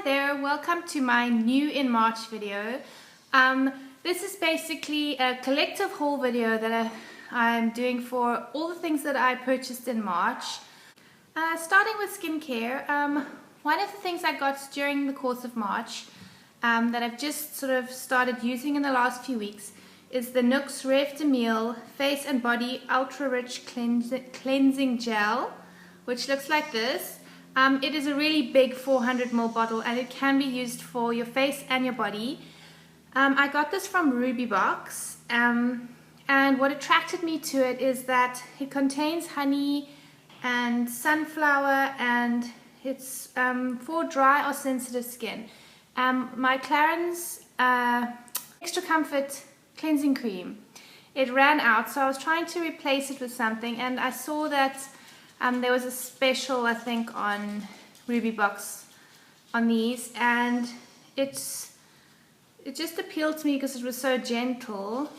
there, welcome to my new in March video. This is basically a collective haul video that I'm doing for all the things that I purchased in March. Starting with skincare, one of the things I got during the course of March that I've just sort of started using in the last few weeks is the NYX Rêve de Miel Face and Body Ultra Rich Cleansing Gel, which looks like this. It is a really big 400 ml bottle and it can be used for your face and your body. I got this from Ruby Box, and what attracted me to it is that it contains honey and sunflower, and it's for dry or sensitive skin. My Clarins Extra Comfort Cleansing Cream, it ran out, so I was trying to replace it with something, and I saw that there was a special, I think, on Ruby Box on these, and it just appealed to me because it was so gentle,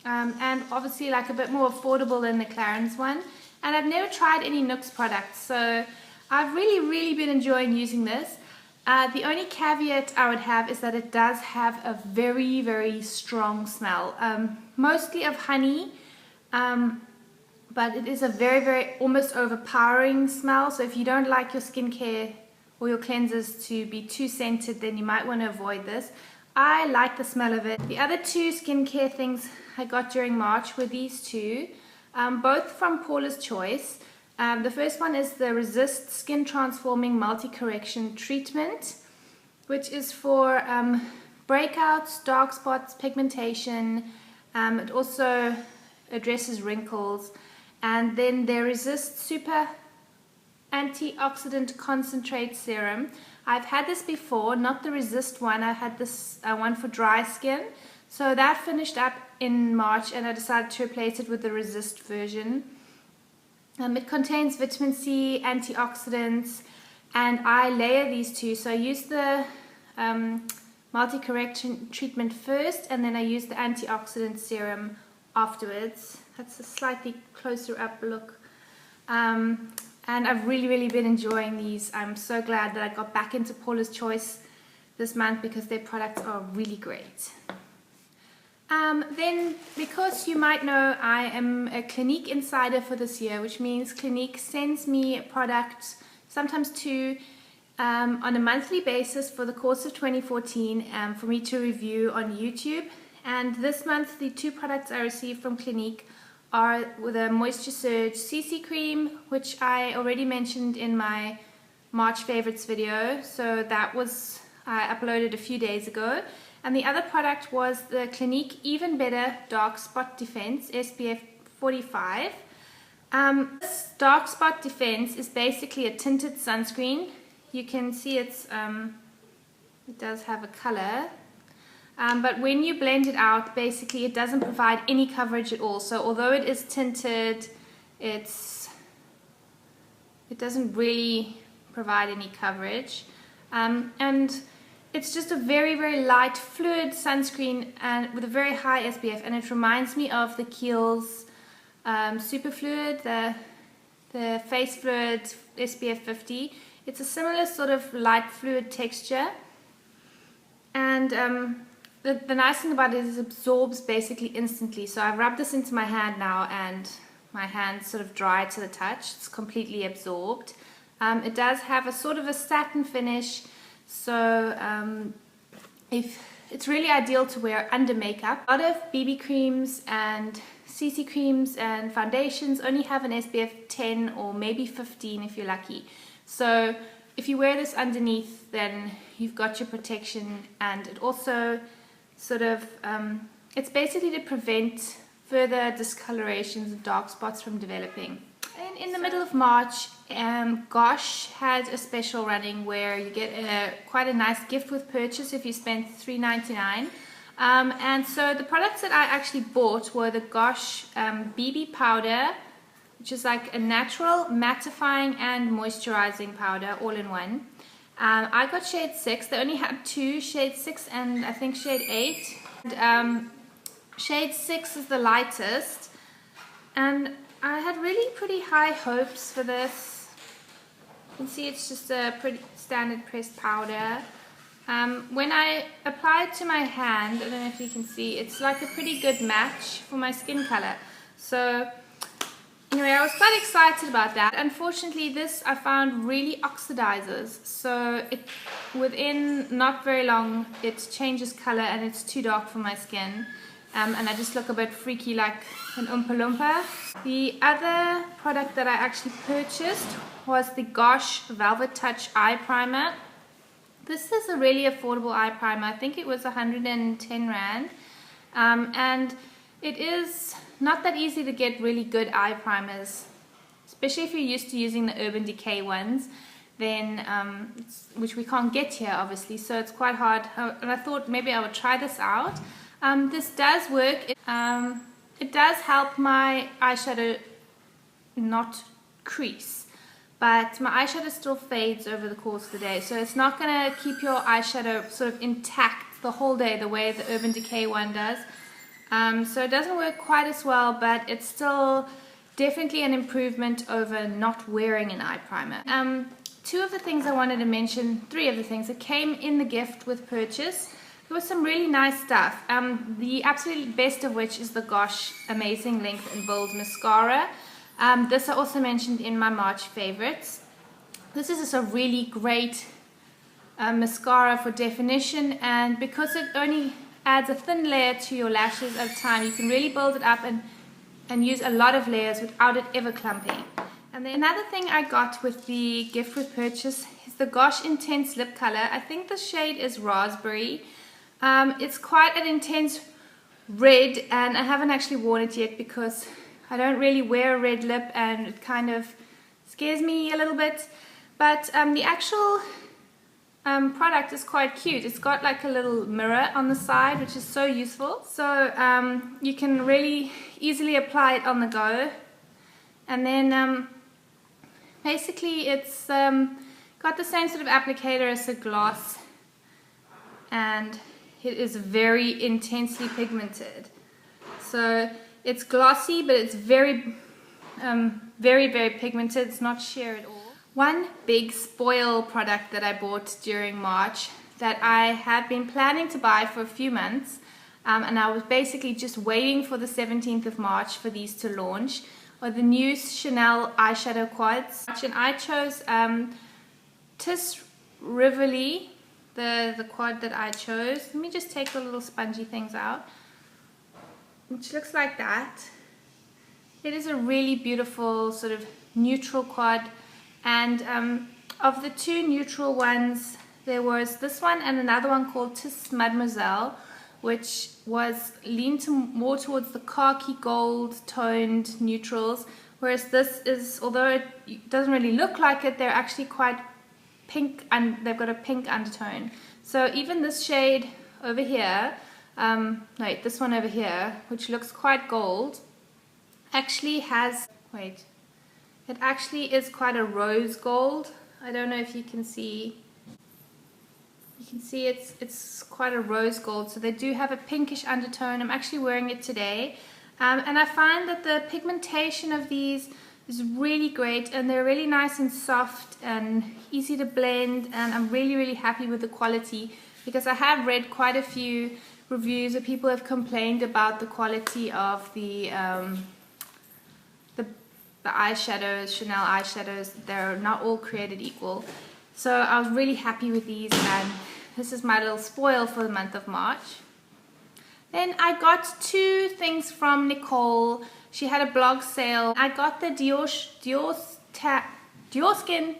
and obviously like a bit more affordable than the Clarins one. And I've never tried any NYX products, so I've really been enjoying using this. The only caveat I would have is that it does have a very strong smell, mostly of honey, but it is a very almost overpowering smell. So if you don't like your skincare or your cleansers to be too scented, then you might want to avoid this. I like the smell of it. The other two skincare things I got during March were these two, both from Paula's Choice. The first one is the Resist Skin Transforming Multi-Correction Treatment, which is for breakouts, dark spots, pigmentation. It also addresses wrinkles. And then the Resist Super Antioxidant Concentrate Serum. I've had this before, not the Resist one. I had this one for dry skin. So that finished up in March and I decided to replace it with the Resist version. It contains vitamin C, antioxidants, and I layer these two. So I use the multi-correction treatment first, and then I use the antioxidant serum afterwards. That's a slightly closer up look. And I've really been enjoying these. I'm so glad that I got back into Paula's Choice this month because their products are really great. Then, because you might know, I am a Clinique insider for this year, which means Clinique sends me products, sometimes two, on a monthly basis for the course of 2014 for me to review on YouTube. And this month, the two products I received from Clinique are the Moisture Surge CC Cream, which I already mentioned in my March favorites video. So that was, I uploaded a few days ago. And the other product was the Clinique Even Better Dark Spot Defense SPF 45. This Dark Spot Defense is basically a tinted sunscreen. You can see it does have a color. But when you blend it out, basically it doesn't provide any coverage at all. So although it is tinted, it doesn't really provide any coverage. And it's just a very light fluid sunscreen and with a very high SPF, and it reminds me of the Kiehl's Super Fluid, the Face Fluid SPF 50. It's a similar sort of light fluid texture, and the nice thing about it is it absorbs basically instantly. So I've rubbed this into my hand now and my hand's sort of dry to the touch. It's completely absorbed. It does have a sort of a satin finish, so if it's really ideal to wear under makeup. A lot of BB creams and CC creams and foundations only have an SPF 10 or maybe 15 if you're lucky. So if you wear this underneath, then you've got your protection, and it also sort of, it's basically to prevent further discolorations and dark spots from developing. And in the middle of March, Gosh had a special running where you get quite a nice gift with purchase if you spend $3.99. And so the products that I actually bought were the Gosh BB powder, which is like a natural mattifying and moisturizing powder all in one. I got shade 6. They only had two, shade 6 and I think shade 8. And, shade 6 is the lightest, and I had really pretty high hopes for this. You can see it's just a pretty standard pressed powder. When I apply it to my hand, I don't know if you can see, it's like a pretty good match for my skin color. So anyway, I was quite excited about that. Unfortunately, this I found really oxidizes, so within not very long it changes color and it's too dark for my skin, and I just look a bit freaky like an Oompa Loompa. The other product that I actually purchased was the Gosh Velvet Touch Eye Primer. This is a really affordable eye primer. I think it was 110 Rand, and it is not that easy to get really good eye primers, especially if you're used to using the Urban Decay ones, then which we can't get here obviously, so it's quite hard. And I thought maybe I would try this out. This does work. It does help my eyeshadow not crease, but my eyeshadow still fades over the course of the day, so it's not going to keep your eyeshadow sort of intact the whole day the way the Urban Decay one does. So it doesn't work quite as well, but it's still definitely an improvement over not wearing an eye primer. Two of the things I wanted to mention, three of the things that came in the gift with purchase. There was some really nice stuff. The absolute best of which is the Gosh Amazing Length and Bold Mascara. This I also mentioned in my March favorites. This is just a really great mascara for definition, and because it only adds a thin layer to your lashes at a time, you can really build it up and use a lot of layers without it ever clumping. And then another thing I got with the gift with purchase is the Gosh Intense Lip Color. I think the shade is Raspberry. It's quite an intense red, and I haven't actually worn it yet because I don't really wear a red lip and it kind of scares me a little bit. But the actual product is quite cute. It's got like a little mirror on the side, which is so useful. So you can really easily apply it on the go. And then basically it's got the same sort of applicator as a gloss, and it is very intensely pigmented. So it's glossy, but it's very, very pigmented. It's not sheer at all. One big spoil product that I bought during March that I had been planning to buy for a few months, and I was basically just waiting for the 17th of March for these to launch, are the new Chanel eyeshadow quads. And I chose Tis Rivoli, the quad that I chose. Let me just take the little spongy things out, which looks like that. It is a really beautiful sort of neutral quad, and of the two neutral ones, there was this one and another one called Tis Mademoiselle, which was leaned more towards the khaki gold toned neutrals, whereas this is, although it doesn't really look like it, they're actually quite pink, and they've got a pink undertone. So even this shade over here, wait, this one over here, which looks quite gold, actually has, wait, it actually is quite a rose gold. I don't know if you can see. You can see it's quite a rose gold, so they do have a pinkish undertone. I'm actually wearing it today, and I find that the pigmentation of these is really great, and they're really nice and soft and easy to blend, and I'm really happy with the quality, because I have read quite a few reviews where people have complained about the quality of the eyeshadows, Chanel eyeshadows. They're not all created equal. So I was really happy with these, and this is my little spoil for the month of March. Then I got two things from Nicole. She had a blog sale. I got the Dior Skin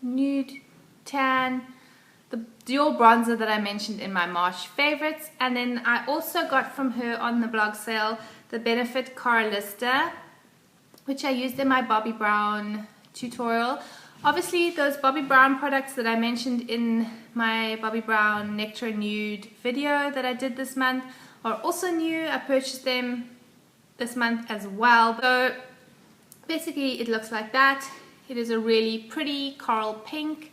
Nude Tan, the Dior bronzer that I mentioned in my March favorites. And then I also got from her on the blog sale the Benefit Coralista, which I used in my Bobbi Brown tutorial. Obviously, those Bobbi Brown products that I mentioned in my Bobbi Brown Nectar Nude video that I did this month are also new. I purchased them this month as well. So basically it looks like that. It is a really pretty coral pink.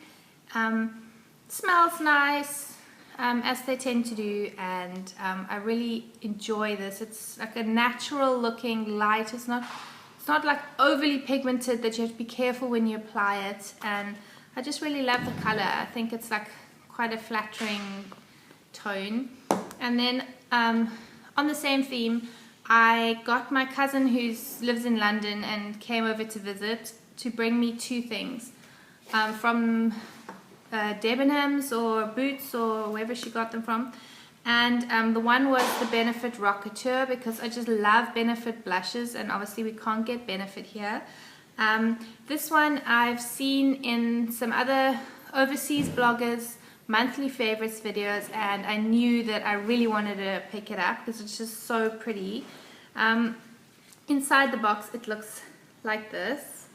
Smells nice, as they tend to do, and I really enjoy this. It's like a natural looking light. It's not like overly pigmented that you have to be careful when you apply it, and I just really love the color. I think it's like quite a flattering tone. And then on the same theme, I got my cousin who lives in London and came over to visit to bring me two things from Debenhams or Boots or wherever she got them from. And the one was the Benefit Rockateur, because I just love Benefit blushes, and obviously we can't get Benefit here. This one I've seen in some other overseas bloggers' monthly favorites videos, and I knew that I really wanted to pick it up because it's just so pretty. Inside the box it looks like this.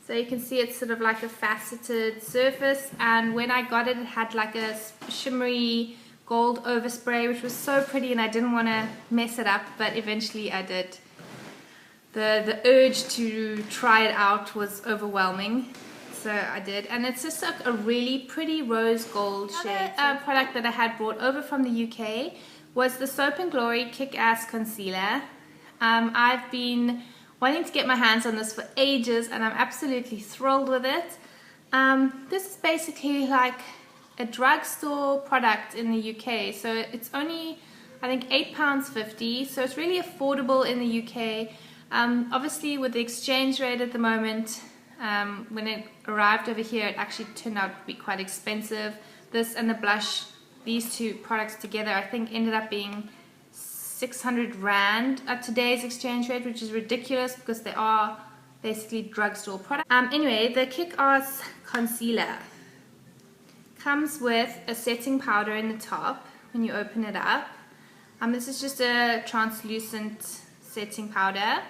So you can see it's sort of like a faceted surface, and when I got it, it had like a shimmery gold overspray, which was so pretty, and I didn't want to mess it up, but eventually I did. The urge to try it out was overwhelming, so I did, and it's just like a really pretty rose gold shade. Another product that I had brought over from the UK was the Soap & Glory Kick-Ass Concealer. I've been wanting to get my hands on this for ages, and I'm absolutely thrilled with it. This is basically like a drugstore product in the UK, so it's only, I think, £8.50, so it's really affordable in the UK. Obviously with the exchange rate at the moment, when it arrived over here, it actually turned out to be quite expensive. This and the blush, these two products together, I think ended up being 600 Rand at today's exchange rate, which is ridiculous because they are basically drugstore products. Anyway, the Kick-Ass Concealer comes with a setting powder in the top when you open it up. This is just a translucent setting powder,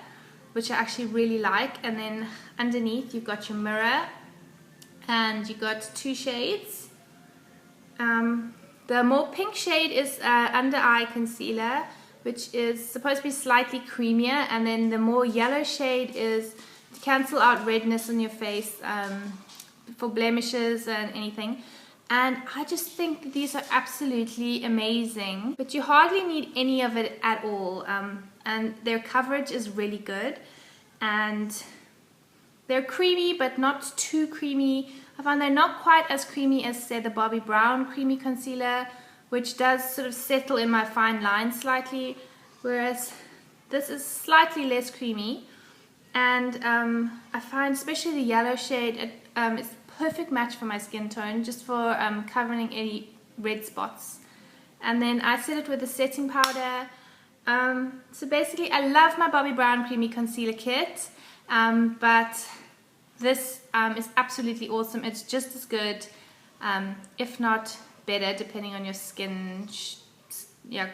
which I actually really like, and then underneath you've got your mirror, and you've got two shades. The more pink shade is Under Eye Concealer, which is supposed to be slightly creamier, and then the more yellow shade is to cancel out redness on your face, for blemishes and anything. And I just think these are absolutely amazing, but you hardly need any of it at all, and their coverage is really good, and they're creamy but not too creamy. I find they're not quite as creamy as, say, the Bobbi Brown Creamy Concealer, which does sort of settle in my fine lines slightly, whereas this is slightly less creamy. And I find especially the yellow shade, it's perfect match for my skin tone, just for covering any red spots. And then I set it with a setting powder. So basically I love my Bobbi Brown Creamy Concealer Kit, but this is absolutely awesome. It's just as good, if not better, depending on your skin,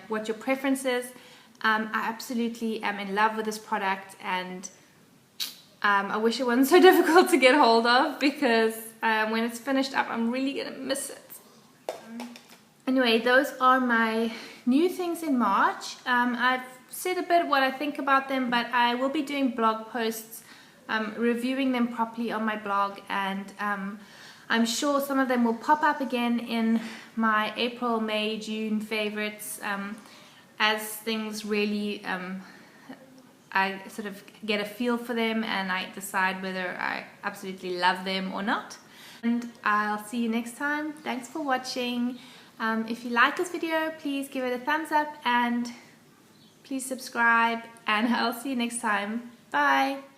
what your preference is. I absolutely am in love with this product, and I wish it wasn't so difficult to get hold of, because when it's finished up, I'm really gonna miss it. Anyway, those are my new things in March. I've said a bit what I think about them, but I will be doing blog posts reviewing them properly on my blog, and I'm sure some of them will pop up again in my April, May, June favorites, as things really I sort of get a feel for them and I decide whether I absolutely love them or not. And I'll see you next time. Thanks for watching. If you like this video, please give it a thumbs up and please subscribe, and I'll see you next time. Bye!